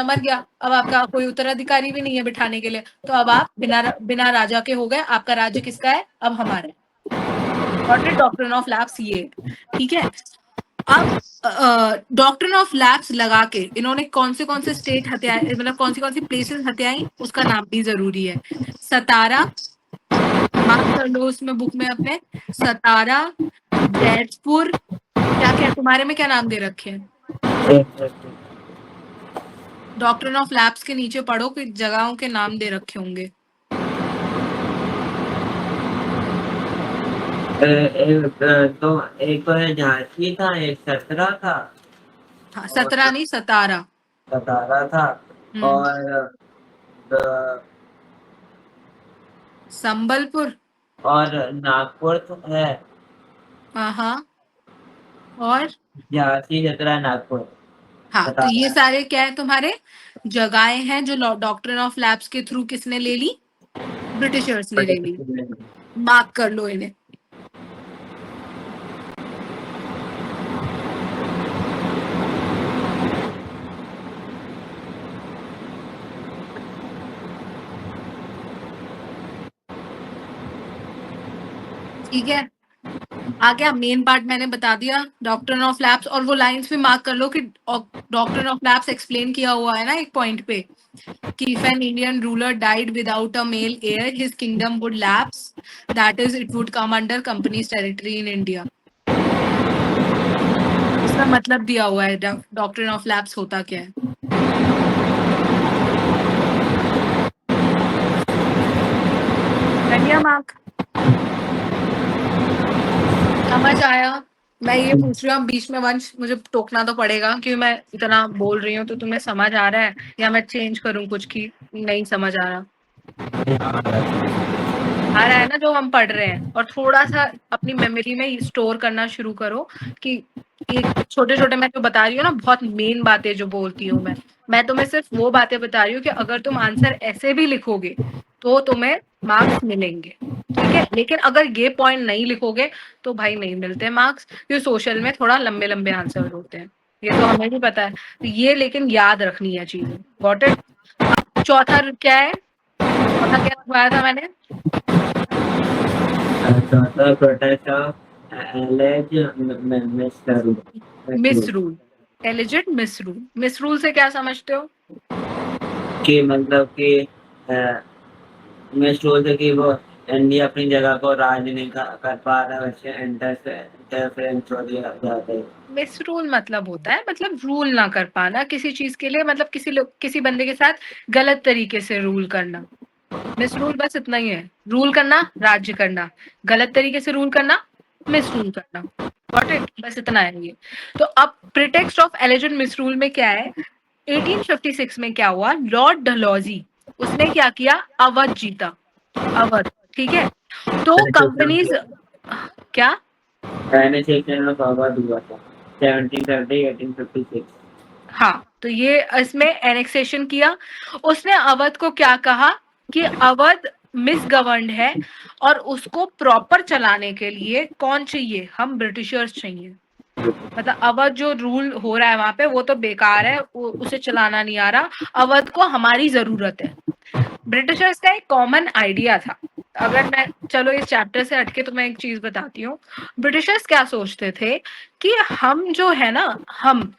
मर गया, अब आपका कोई उत्तराधिकारी भी नहीं है बिठाने के लिए, तो अब आप बिना राजा के हो गए, आपका राज्य किसका है? अब हमारा है। डॉक्ट्रिन ऑफ लैप्स ये, ठीक है। अब डॉक्ट्रिन ऑफ लैप्स लगा के इन्होंने कौन से स्टेट हत्याए, मतलब कौन सी प्लेसेस हत्याई, उसका नाम भी जरूरी है। सतारा, मार्क कर लो उसमें बुक में अपने, सतारा, जैतपुर, क्या क्या तुम्हारे में क्या नाम दे रखे हैं? डॉक्ट्रिन ऑफ लैप्स के नीचे पढ़ो कि जगहों के नाम दे रखे होंगे। तो एक तो है झांसी था, एक सतरा था। हाँ, 17 नहीं, 17 सतारा था। और संबलपुर और नागपुर तो है। हाँ, और झांसी, चतरा, नागपुर। हाँ, तो ये सतारा। सारे क्या है तुम्हारे जगहें हैं जो डॉक्ट्रिन ऑफ लैप्स के थ्रू किसने ले ली? ब्रिटिशर्स ने ले ली। मार्क कर लो इन्हें। ठीक है, आ गया मेन पार्ट, मैंने बता दिया डॉक्ट्रिन ऑफ लैप्स, और वो लाइंस भी मार्क कर लो कि डॉक्ट्रिन ऑफ लैप्स एक्सप्लेन किया हुआ है ना एक पॉइंट पे कि if an Indian ruler died without a male heir, his kingdom would lapse. That is, it would come under company's territory in India. इसका मतलब दिया हुआ है डॉक्ट्रिन ऑफ लैप्स होता क्या है। करिए मार्क, समझ आया? मैं ये पूछ रही हूँ बीच में वंश मुझे टोकना तो पड़ेगा क्योंकि मैं इतना बोल रही हूँ, तो तुम्हें समझ आ रहा है या मैं चेंज करूँ कुछ की नहीं समझ आ रहा? आ रहा है ना जो हम पढ़ रहे हैं, और थोड़ा सा अपनी मेमोरी में स्टोर करना शुरू करो कि एक छोटे-छोटे मैं जो बता रही हूँ ना, बहुत मेन बातें जो बोलती हूँ मैं तुम्हें सिर्फ वो बातें बता रही हूँ कि अगर तुम आंसर ऐसे भी लिखोगे तो तुम्हें मार्क्स मिलेंगे, ठीक है। लेकिन अगर ये पॉइंट नहीं लिखोगे तो भाई नहीं मिलते मार्क्स, क्योंकि सोशल में थोड़ा लंबे-लंबे आंसर होते हैं, ये तो हमें भी पता है। तो ये लेकिन याद रखनी है चीजें। Got it? अब चौथा क्या है? चौथा क्या लिखवाया था मैंने? Protest of alleged misrule, alleged misrule. Misrule से क्या समझते हो? कि मतलब कि मैं सोच रही कि वो इंडिया अपनी जगह को राज नहीं कर पा रहा, वैसे इंटरफेरेंस हो जाता है। मिसरूल मतलब होता है, मतलब रूल ना कर पाना किसी चीज के लिए, मतलब किसी बंदे के साथ गलत तरीके से रूल करना। मिसरूल बस इतना ही है, रूल करना, राज्य करना, गलत तरीके से रूल करना, मिसरूल करना। Got it? बस इतना है ये। तो अब प्रिटेक्स्ट ऑफ एलिजेंट मिसरूल में क्या है? 1856 में क्या हुआ? लॉर्ड डलहौजी, उसने क्या किया? अवध जीता, अवध, ठीक है। तो कंपनीज क्या? एनेक्सेशन ऑफ अवध हुआ था 1730 1856। हाँ, तो ये इसमें एनेक्सेशन किया। उसने अवध को क्या कहा कि अवध मिसगवर्न्ड है और उसको प्रॉपर चलाने के लिए कौन चाहिए? हम ब्रिटिशर्स चाहिए। मतलब अवध जो रूल हो रहा है वहां पे वो तो बेकार है, उसे चलाना नहीं आ रहा, अवध को हमारी जरूरत है। ब्रिटिशर्स का एक कॉमन आइडिया था। अगर मैं चलो इस चैप्टर से हटके तो मैं एक चीज बताती हूँ। ब्रिटिशर्स क्या सोचते थे कि हम जो है ना, हम